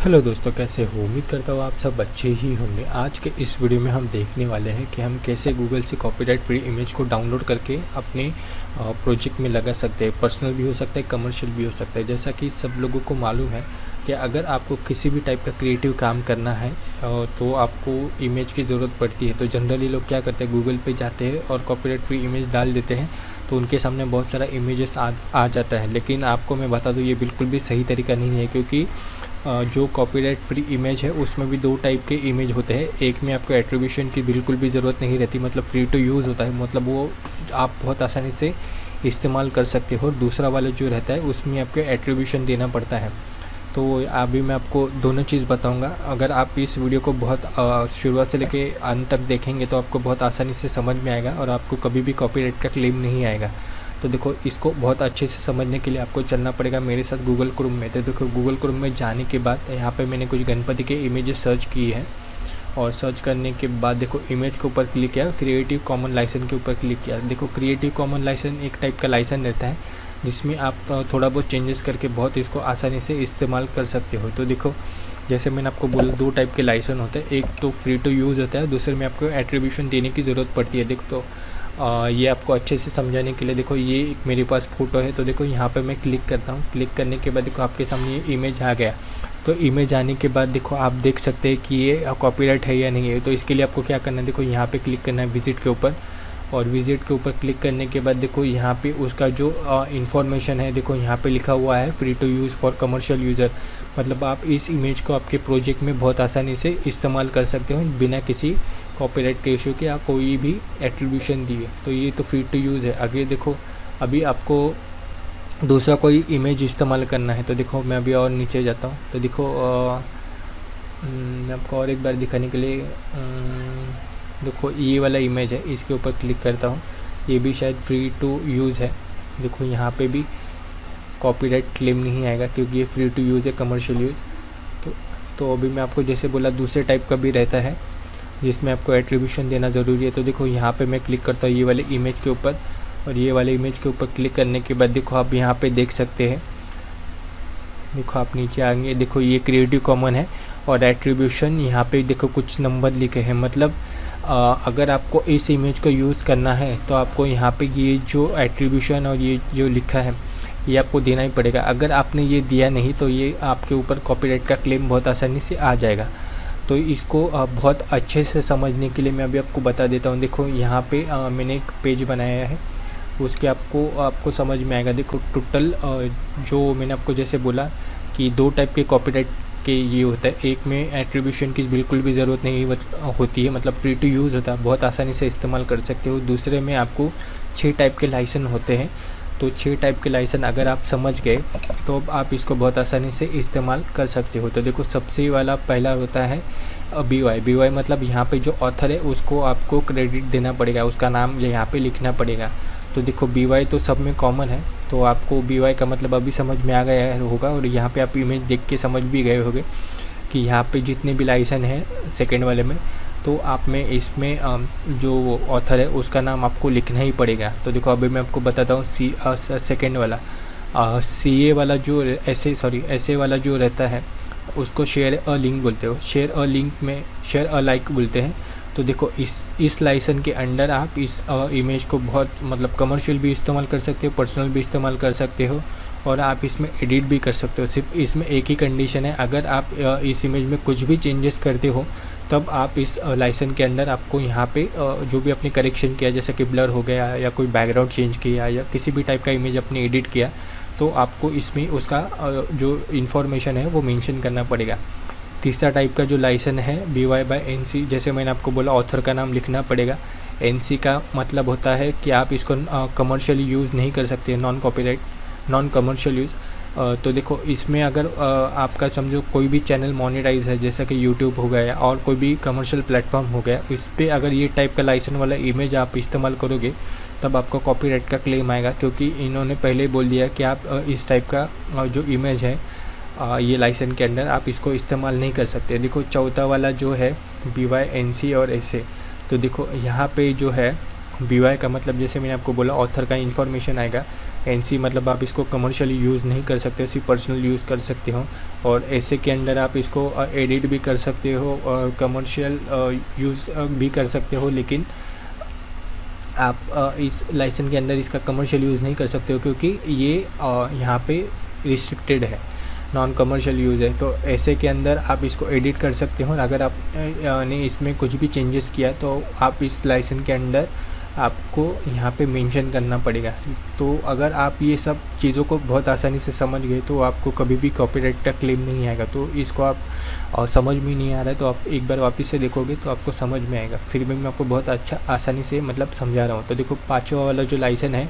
Hello दोस्तों, कैसे हो? उम्मीद करता हूँ आप सब अच्छे ही होंगे। आज के इस वीडियो में हम देखने वाले हैं कि हम कैसे गूगल से कॉपीराइट फ्री इमेज को डाउनलोड करके अपने प्रोजेक्ट में लगा सकते हैं। पर्सनल भी हो सकता है, कमर्शियल भी हो सकता है। जैसा कि सब लोगों को मालूम है कि अगर आपको किसी भी टाइप का क्रिएटिव काम करना है तो आपको इमेज की ज़रूरत पड़ती है। तो जनरली लोग क्या करते हैं, गूगल पे जाते हैं और कॉपीराइट फ्री इमेज डाल देते हैं, तो उनके सामने बहुत सारा इमेजेस आ जाता है। लेकिन आपको मैं बता दूँ, ये बिल्कुल भी सही तरीका नहीं है, क्योंकि जो कॉपीराइट फ्री इमेज है उसमें भी दो टाइप के इमेज होते हैं। एक में आपको एट्रीब्यूशन की बिल्कुल भी ज़रूरत नहीं रहती, मतलब फ्री टू यूज़ होता है, मतलब वो आप बहुत आसानी से इस्तेमाल कर सकते हो। और दूसरा वाला जो रहता है उसमें आपको एट्रीब्यूशन देना पड़ता है। तो अभी मैं आपको दोनों चीज़ बताऊंगा। अगर आप इस वीडियो को बहुत शुरुआत से लेके अंत तक देखेंगे तो आपको बहुत आसानी से समझ में आएगा और आपको कभी भी कॉपीराइट का क्लेम नहीं आएगा। तो देखो, इसको बहुत अच्छे से समझने के लिए आपको चलना पड़ेगा मेरे साथ गूगल क्रोम में। तो देखो, गूगल क्रोम में जाने के बाद यहाँ पे मैंने कुछ गणपति के इमेजेस सर्च की है, और सर्च करने के बाद देखो इमेज के ऊपर क्लिक किया, क्रिएटिव कॉमन लाइसेंस के ऊपर क्लिक किया। देखो, क्रिएटिव कॉमन लाइसेंस एक टाइप का लाइसेंस रहता है जिसमें आप थोड़ा बहुत चेंजेस करके बहुत इसको आसानी से इस्तेमाल कर सकते हो। तो देखो, जैसे मैंने आपको बोला, दो टाइप के लाइसेंस होते हैं। एक तो फ्री टू यूज़ होता है, दूसरे में आपको एट्रीब्यूशन देने की ज़रूरत पड़ती है। देखो, तो ये आपको अच्छे से समझाने के लिए देखो, ये एक मेरे पास फ़ोटो है। तो देखो, यहाँ पे मैं क्लिक करता हूँ। क्लिक करने के बाद देखो आपके सामने ये इमेज आ गया। तो इमेज आने के बाद देखो आप देख सकते हैं कि ये कॉपीराइट है या नहीं है। तो इसके लिए आपको क्या करना है, देखो यहाँ पे क्लिक करना है विजिट के ऊपर, और विजिट के ऊपर क्लिक करने के बाद देखो यहाँ पे उसका जो इन्फॉर्मेशन है, देखो यहाँ पे लिखा हुआ है free to use for commercial user. मतलब आप इस इमेज को आपके प्रोजेक्ट में बहुत आसानी से इस्तेमाल कर सकते हो बिना किसी कॉपीराइट के इशू के या कोई भी एट्रीब्यूशन दिए। तो ये तो फ्री टू यूज़ है। आगे देखो, अभी आपको दूसरा कोई इमेज इस्तेमाल करना है। तो देखो, मैं अभी और नीचे जाता हूँ। तो देखो, मैं आपको और एक बार दिखाने के लिए देखो, ये वाला इमेज है, इसके ऊपर क्लिक करता हूँ। ये भी शायद फ्री टू यूज़ है। देखो, यहाँ पे भी कॉपीराइट क्लेम नहीं आएगा क्योंकि ये फ्री टू यूज़ है, कमर्शियल यूज़। तो अभी मैं आपको जैसे बोला, दूसरे टाइप का भी रहता है जिसमें आपको एट्रीब्यूशन देना ज़रूरी है। तो देखो, यहाँ पे मैं क्लिक करता हूँ ये वाले इमेज के ऊपर, और ये वाले इमेज के ऊपर क्लिक करने के बाद देखो आप यहाँ पे देख सकते हैं। देखो, आप नीचे आएंगे, देखो ये क्रिएटिव कॉमन है, और एट्रीब्यूशन यहाँ पे देखो कुछ नंबर लिखे हैं। मतलब अगर आपको इस इमेज को यूज़ करना है तो आपको यहाँ पे ये जो एट्रीब्यूशन और ये जो लिखा है ये आपको देना ही पड़ेगा। अगर आपने ये दिया नहीं तो ये आपके ऊपर कॉपीराइट का क्लेम बहुत आसानी से आ जाएगा। तो इसको बहुत अच्छे से समझने के लिए मैं अभी आपको बता देता हूँ। देखो, यहाँ पे मैंने एक पेज बनाया है, उसके आपको समझ में आएगा। देखो, टोटल जो मैंने आपको जैसे बोला कि दो टाइप के कॉपीराइट के ये होता है। एक में एट्रीब्यूशन की बिल्कुल भी ज़रूरत नहीं होती है, मतलब फ्री टू यूज़ होता है, बहुत आसानी से इस्तेमाल कर सकते हो। दूसरे में आपको 6 टाइप के लाइसेंस होते हैं। तो 6 टाइप के लाइसेंस अगर आप समझ गए तो आप इसको बहुत आसानी से इस्तेमाल कर सकते हो। तो देखो, सबसे वाला पहला होता है BY मतलब यहाँ पे जो ऑथर है उसको आपको क्रेडिट देना पड़ेगा, उसका नाम यहाँ पे लिखना पड़ेगा। तो देखो, BY तो सब में कॉमन है, तो आपको BY का मतलब अभी समझ में आ गया होगा। और यहाँ पे आप इमेज देख के समझ भी गए होंगे कि यहाँ पे जितने भी लाइसेंस हैं सेकेंड वाले में, तो आप में इसमें जो ऑथर है उसका नाम आपको लिखना ही पड़ेगा। तो देखो, अभी मैं आपको बताता हूँ सेकेंड वाला CA वाला जो ऐसे वाला जो रहता है उसको शेयर अ लिंक बोलते हो। शेयर अ लिंक में शेयर अ लाइक बोलते हैं। तो देखो, इस लाइसेंस के अंडर आप इस इमेज को बहुत मतलब कमर्शियल भी इस्तेमाल कर सकते हो, पर्सनल भी इस्तेमाल कर सकते हो, और आप इसमें एडिट भी कर सकते हो। सिर्फ इसमें एक ही कंडीशन है, अगर आप इस इमेज में कुछ भी चेंजेस करते हो तब आप इस लाइसेंस के अंदर आपको यहाँ पे जो भी आपने करेक्शन किया, जैसे कि ब्लर हो गया या कोई बैकग्राउंड चेंज किया या किसी भी टाइप का इमेज आपने एडिट किया, तो आपको इसमें उसका जो इन्फॉर्मेशन है वो मेंशन करना पड़ेगा। तीसरा टाइप का जो लाइसेंस है BY/NC, जैसे मैंने आपको बोला ऑथर का नाम लिखना पड़ेगा। NC का मतलब होता है कि आप इसको कमर्शियली यूज़ नहीं कर सकते, नॉन कमर्शियल यूज़। तो देखो, इसमें अगर आपका समझो कोई भी चैनल मोनेटाइज है, जैसा कि यूट्यूब हो गया और कोई भी कमर्शियल प्लेटफॉर्म हो गया, इस पर अगर ये टाइप का लाइसेंस वाला इमेज आप इस्तेमाल करोगे तब आपको कॉपीराइट का क्लेम आएगा, क्योंकि इन्होंने पहले ही बोल दिया कि आप इस टाइप का जो इमेज है ये लाइसेंस के अंदर आप इसको इस्तेमाल नहीं कर सकते। देखो, चौथा वाला जो है BY/NC और ऐसे। तो देखो, यहाँ पे जो है BY का मतलब जैसे मैंने आपको बोला ऑथर का इन्फॉर्मेशन आएगा, एनसी मतलब आप इसको कमर्शियली यूज़ नहीं कर सकते, सिर्फ पर्सनल यूज़ कर सकते हो। और ऐसे के अंदर आप इसको एडिट भी कर सकते हो और कमर्शियल यूज़ भी कर सकते हो, लेकिन आप इस लाइसेंस के अंदर इसका कमर्शियल यूज़ नहीं कर सकते हो, क्योंकि ये यहाँ पे रिस्ट्रिक्टेड है, नॉन कमर्शियल यूज़ है। तो ऐसे के अंदर आप इसको एडिट कर सकते हो। अगर आप ने इसमें कुछ भी चेंजेस किया तो आप इस लाइसेंस के अंदर आपको यहाँ पे मेंशन करना पड़ेगा। तो अगर आप ये सब चीज़ों को बहुत आसानी से समझ गए तो आपको कभी भी कॉपीराइट का क्लेम नहीं आएगा। तो इसको आप समझ में नहीं आ रहा है तो आप एक बार वापस से देखोगे तो आपको समझ में आएगा। फिर भी मैं आपको बहुत अच्छा आसानी से मतलब समझा रहा हूँ। तो देखो 5वां वाला जो लाइसेंस है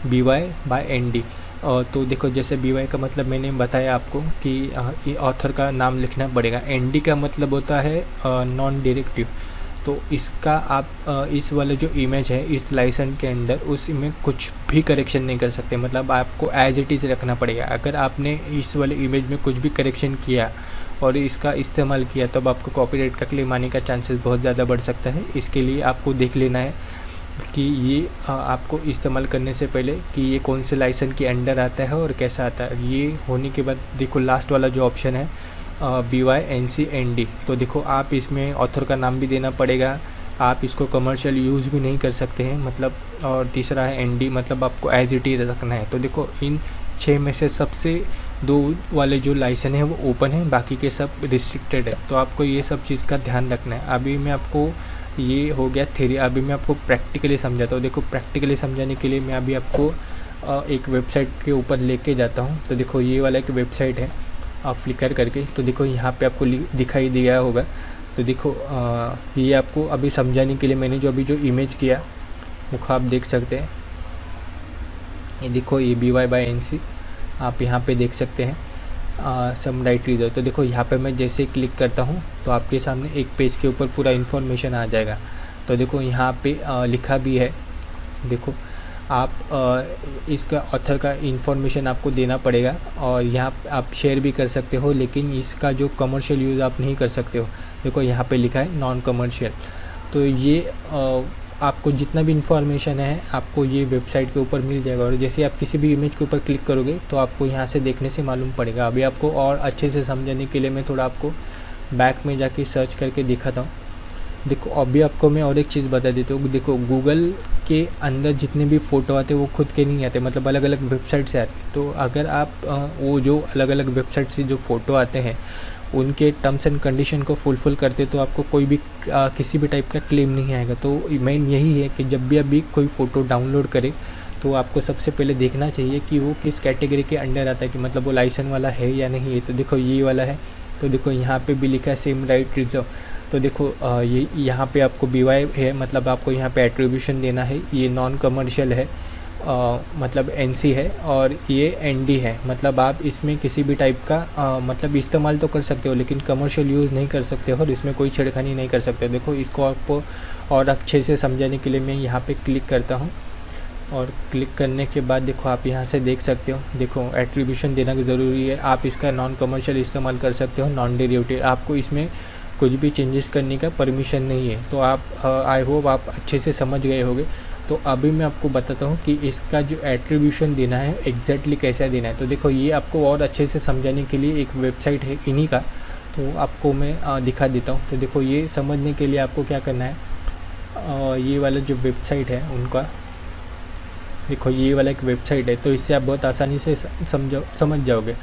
BY/ND, तो देखो जैसे BY का मतलब मैंने बताया आपको कि ऑथर का नाम लिखना पड़ेगा। ND का मतलब होता है नॉन डायरेक्टिव। तो इसका आप इस वाला जो इमेज है इस लाइसेंस के अंदर उस में कुछ भी करेक्शन नहीं कर सकते, मतलब आपको एज इट इज़ रखना पड़ेगा। अगर आपने इस वाले इमेज में कुछ भी करेक्शन किया और इसका इस्तेमाल किया तब आपको कॉपीराइट का क्लेम आने का चांसेस बहुत ज़्यादा बढ़ सकता है। इसके लिए आपको देख लेना है कि ये आपको इस्तेमाल करने से पहले कि ये कौन से लाइसेंस के अंडर आता है और कैसा आता है। ये होने के बाद देखो लास्ट वाला जो ऑप्शन है BY/NC/ND, तो देखो आप इसमें ऑथर का नाम भी देना पड़ेगा, आप इसको कमर्शियल यूज़ भी नहीं कर सकते हैं मतलब। और तीसरा है ND मतलब आपको एज इट इज़ रखना है। तो देखो इन 6 में से सबसे 2 वाले जो लाइसेंस है वो ओपन है, बाकी के सब रिस्ट्रिक्टेड है। तो आपको ये सब चीज़ का ध्यान रखना है। अभी मैं आपको ये हो गया थ्योरी, अभी मैं आपको प्रैक्टिकली समझाता हूँ। देखो प्रैक्टिकली समझाने के लिए मैं अभी आपको एक वेबसाइट के ऊपर लेके जाता हूँ। तो देखो ये वाला एक वेबसाइट है आप फ्लिकर करके, तो देखो यहाँ पे आपको दिखाई दिया होगा। तो देखो ये आपको अभी समझाने के लिए मैंने जो अभी जो इमेज किया देखो आप देख सकते हैं। ये देखो ये BY/NC आप यहाँ पे देख सकते हैं सम राइट रिजर्व। तो देखो यहाँ पे मैं जैसे क्लिक करता हूँ तो आपके सामने एक पेज के ऊपर पूरा इन्फॉर्मेशन आ जाएगा। तो देखो यहाँ पे लिखा भी है, देखो आप इसका ऑथर का इन्फॉर्मेशन आपको देना पड़ेगा और यहाँ आप शेयर भी कर सकते हो, लेकिन इसका जो कमर्शियल यूज़ आप नहीं कर सकते हो। देखो यहाँ पे लिखा है नॉन कमर्शियल। तो ये आपको जितना भी इन्फॉर्मेशन है आपको ये वेबसाइट के ऊपर मिल जाएगा। और जैसे आप किसी भी इमेज के ऊपर क्लिक करोगे तो आपको यहाँ से देखने से मालूम पड़ेगा। अभी आपको और अच्छे से समझने के लिए मैं थोड़ा आपको बैक में जाके सर्च करके दिखाता हूँ। देखो अभी आपको मैं और एक चीज़ बता देता हूँ। देखो गूगल के अंदर जितने भी फ़ोटो आते हैं वो खुद के नहीं आते, मतलब अलग अलग वेबसाइट से आते। तो अगर आप वो जो अलग अलग वेबसाइट से जो फ़ोटो आते हैं उनके टर्म्स एंड कंडीशन को फुलफ़िल करते तो आपको कोई भी किसी भी टाइप का क्लेम नहीं आएगा। तो मेन यही है कि जब भी अभी कोई फ़ोटो डाउनलोड करे तो आपको सबसे पहले देखना चाहिए कि वो किस कैटेगरी के अंडर आता है, कि मतलब वो लाइसेंस वाला है या नहीं है। तो देखो ये वाला है, तो देखो यहाँ पे भी लिखा है सेम राइट रिजर्व। तो देखो ये यहाँ पे आपको BY है, मतलब आपको यहाँ पे एट्रीब्यूशन देना है। ये नॉन कमर्शियल है मतलब NC है, और ये ND है मतलब आप इसमें किसी भी टाइप का मतलब इस्तेमाल तो कर सकते हो लेकिन कमर्शियल यूज़ नहीं कर सकते हो और इसमें कोई छेड़खानी नहीं कर सकते। देखो इसको आपको और अच्छे से समझाने के लिए मैं यहाँ पे क्लिक करता हूँ और क्लिक करने के बाद देखो आप यहाँ से देख सकते हो। देखो एट्रीब्यूशन देना ज़रूरी है, आप इसका नॉन कमर्शियल इस्तेमाल कर सकते हो, नॉन डेरिवेटिव। आपको इसमें कुछ भी चेंजेस करने का परमिशन नहीं है। तो आप आई होप आप अच्छे से समझ गए होंगे। तो अभी मैं आपको बताता हूँ कि इसका जो एट्रीब्यूशन देना है एग्जैक्टली कैसा देना है। तो देखो ये आपको और अच्छे से समझाने के लिए एक वेबसाइट है इन्हीं का, तो आपको मैं दिखा देता हूँ। तो देखो ये समझने के लिए आपको क्या करना है, ये वाला जो वेबसाइट है उनका, देखो ये वाला एक वेबसाइट है, तो इससे आप बहुत आसानी से समझ जाओगे।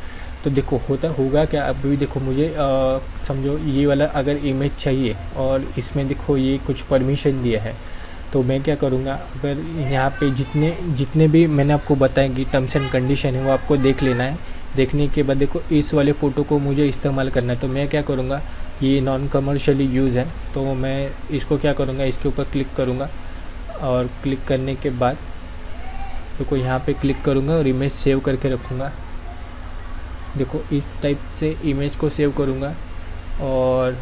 तो देखो होगा क्या, अभी देखो मुझे समझो ये वाला अगर इमेज चाहिए और इसमें देखो ये कुछ परमिशन दिया है, तो मैं क्या करूँगा, अगर यहाँ पे जितने भी मैंने आपको बताया कि टर्म्स एंड कंडीशन है वो आपको देख लेना है। देखने के बाद देखो इस वाले फ़ोटो को मुझे इस्तेमाल करना है, तो मैं क्या करूँगा, ये नॉन कमर्शियली यूज़ है तो मैं इसको क्या करूँगा, इसके ऊपर क्लिक करूँगा और क्लिक करने के बाद देखो यहाँ पे क्लिक करूँगा और इमेज सेव करके रखूँगा। देखो इस टाइप से इमेज को सेव करूँगा और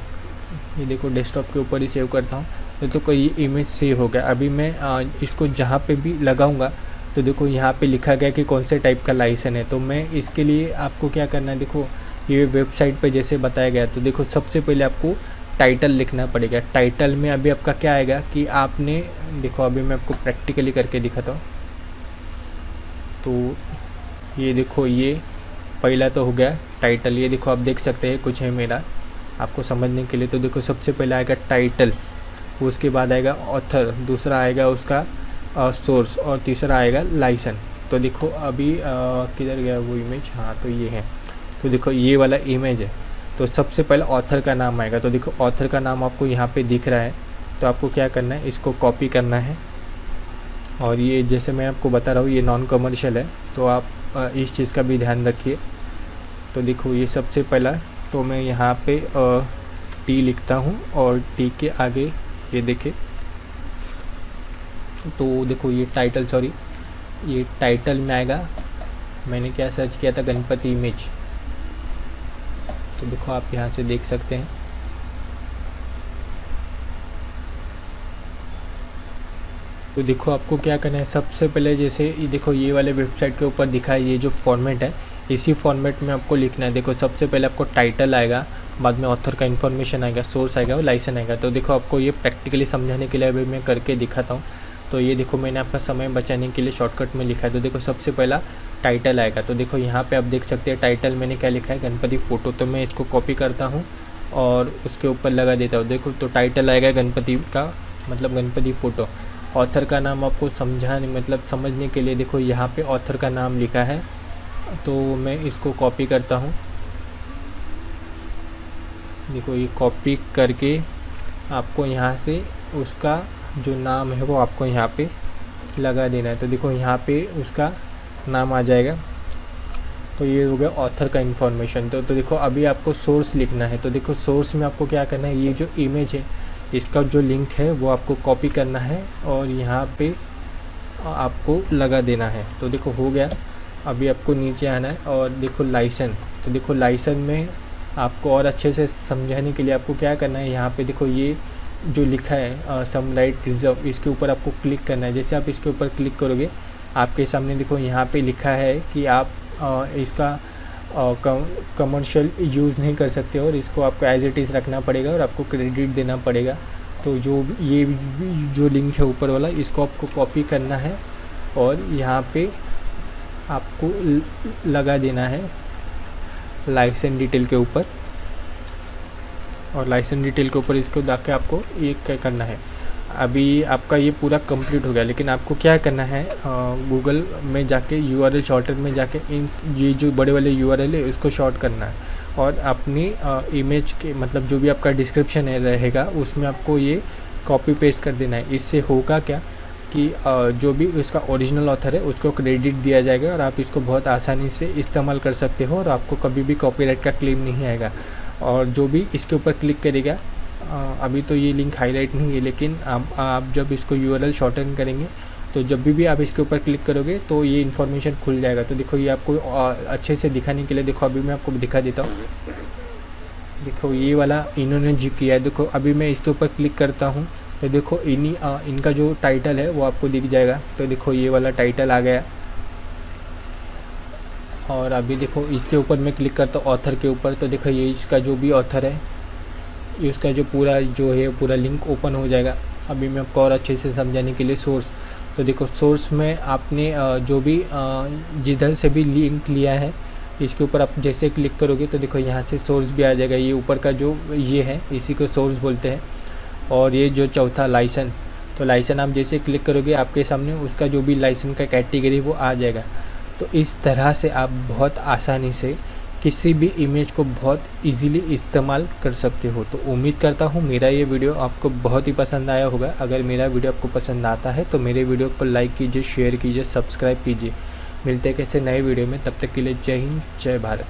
ये देखो डेस्कटॉप के ऊपर ही सेव करता हूँ। तो कोई इमेज सेव हो गया। अभी मैं इसको जहाँ पे भी लगाऊंगा तो देखो यहाँ पे लिखा गया कि कौन से टाइप का लाइसेंस है। तो मैं इसके लिए आपको क्या करना है, देखो ये वेबसाइट पे जैसे बताया गया, तो देखो सबसे पहले आपको टाइटल लिखना पड़ेगा। टाइटल में अभी आपका क्या आएगा कि आपने, देखो अभी मैं आपको प्रैक्टिकली करके दिखाता हूँ। तो ये देखो, ये पहला तो हो गया टाइटल। ये देखो आप देख सकते हैं कुछ है मेरा आपको समझने के लिए। तो देखो सबसे पहले आएगा टाइटल, उसके बाद आएगा ऑथर, दूसरा आएगा उसका सोर्स और तीसरा आएगा लाइसेंस। तो देखो अभी किधर गया वो इमेज, हाँ तो ये है। तो देखो ये वाला इमेज है। तो सबसे पहले ऑथर का नाम आएगा। तो देखो ऑथर का नाम आपको यहाँ पे दिख रहा है। तो आपको क्या करना है, इसको कॉपी करना है। और ये जैसे मैं आपको बता रहा हूँ ये नॉन कमर्शियल है, तो आप इस चीज़ का भी ध्यान रखिए। तो देखो ये सबसे पहला, तो मैं यहाँ पे टी लिखता हूँ और टी के आगे ये देखे, तो देखो ये टाइटल, सॉरी ये टाइटल में आएगा। मैंने क्या सर्च किया था, गणपति इमेज। तो देखो आप यहाँ से देख सकते हैं। तो देखो आपको क्या करना है, सबसे पहले जैसे ये देखो ये वाले वेबसाइट के ऊपर दिखा है, ये जो फॉर्मेट है इसी फॉर्मेट में आपको लिखना है। देखो सबसे पहले आपको टाइटल आएगा, बाद में ऑथर का इन्फॉर्मेशन आएगा, सोर्स आएगा और लाइसेंस आएगा। तो देखो आपको ये प्रैक्टिकली समझाने के लिए अभी मैं करके दिखाता हूँ। तो ये देखो मैंने आपका समय बचाने के लिए शॉर्टकट में लिखा है। तो देखो सबसे पहला टाइटल आएगा। तो देखो यहाँ पे आप देख सकते हैं टाइटल मैंने क्या लिखा है, गणपति फ़ोटो। तो मैं इसको कॉपी करता हूँ और उसके ऊपर लगा देता हूँ। देखो तो टाइटल आएगा गणपति का, मतलब गणपति फ़ोटो। ऑथर का नाम आपको समझने के लिए देखो यहाँ पे ऑथर का नाम लिखा है। तो मैं इसको कॉपी करता हूँ। देखो ये कॉपी करके आपको यहाँ से उसका जो नाम है वो आपको यहाँ पे लगा देना है। तो देखो यहाँ पे उसका नाम आ जाएगा। तो ये हो गया ऑथर का इन्फॉर्मेशन। तो देखो अभी आपको सोर्स लिखना है। तो देखो सोर्स में आपको क्या करना है, ये जो इमेज है इसका जो लिंक है वो आपको कॉपी करना है और यहाँ पे आपको लगा देना है। तो देखो हो गया। अभी आपको नीचे आना है और देखो लाइसेंस। तो देखो लाइसेंस में आपको और अच्छे से समझाने के लिए आपको क्या करना है, यहाँ पे देखो ये जो लिखा है सनलाइट रिजर्व, इसके ऊपर आपको क्लिक करना है। जैसे आप इसके ऊपर क्लिक करोगे आपके सामने देखो यहाँ पे लिखा है कि आप इसका कमर्शियल यूज़ नहीं कर सकते और इसको आपको एज इट इज़ रखना पड़ेगा और आपको क्रेडिट देना पड़ेगा। तो ये जो लिंक है ऊपर वाला, इसको आपको कॉपी करना है और यहाँ पे आपको लगा देना है लाइसेंस डिटेल के ऊपर। और लाइसेंस डिटेल के ऊपर इसको जाके आपको ये क्या करना है। अभी आपका ये पूरा कंप्लीट हो गया, लेकिन आपको क्या करना है, गूगल में जाके URL शॉर्टर में जाके ये जो बड़े वाले URL है इसको शॉर्ट करना है और अपनी इमेज के मतलब जो भी आपका डिस्क्रिप्शन है रहेगा उसमें आपको ये कॉपी पेस्ट कर देना है। इससे होगा क्या कि जो भी इसका ओरिजिनल ऑथर है उसको क्रेडिट दिया जाएगा और आप इसको बहुत आसानी से इस्तेमाल कर सकते हो और आपको कभी भी कॉपीराइट का क्लेम नहीं आएगा। और जो भी इसके ऊपर क्लिक करेगा, अभी तो ये लिंक हाईलाइट नहीं है, लेकिन आप जब इसको URL शॉर्टन करेंगे तो जब भी आप इसके ऊपर क्लिक करोगे तो ये इन्फॉर्मेशन खुल जाएगा। तो देखो ये आपको अच्छे से दिखाने के लिए देखो अभी मैं आपको दिखा देता हूँ। देखो ये वाला इन्होंने जी किया है। देखो अभी मैं इसके ऊपर क्लिक करता हूँ तो देखो इनका जो टाइटल है वो आपको दिख जाएगा। तो देखो ये वाला टाइटल आ गया और अभी देखो इसके ऊपर मैं क्लिक करता हूँ ऑथर के ऊपर। तो देखो ये इसका जो भी ऑथर है इसका जो पूरा लिंक ओपन हो जाएगा। अभी मैं आपको और अच्छे से समझाने के लिए सोर्स। तो देखो सोर्स में आपने जो भी जिधर से भी लिंक लिया है इसके ऊपर आप जैसे क्लिक करोगे तो देखो यहाँ से सोर्स भी आ जाएगा। ये ऊपर का जो ये है इसी को सोर्स बोलते हैं। और ये जो चौथा लाइसेंस, तो लाइसेंस आप जैसे क्लिक करोगे आपके सामने उसका जो भी लाइसेंस का कैटेगरी वो आ जाएगा। तो इस तरह से आप बहुत आसानी से किसी भी इमेज को बहुत इजीली इस्तेमाल कर सकते हो। तो उम्मीद करता हूँ मेरा ये वीडियो आपको बहुत ही पसंद आया होगा। अगर मेरा वीडियो आपको पसंद आता है तो मेरे वीडियो को लाइक कीजिए, शेयर कीजिए, सब्सक्राइब कीजिए। मिलते हैं कैसे नए वीडियो में, तब तक के लिए जय हिंद, जय भारत।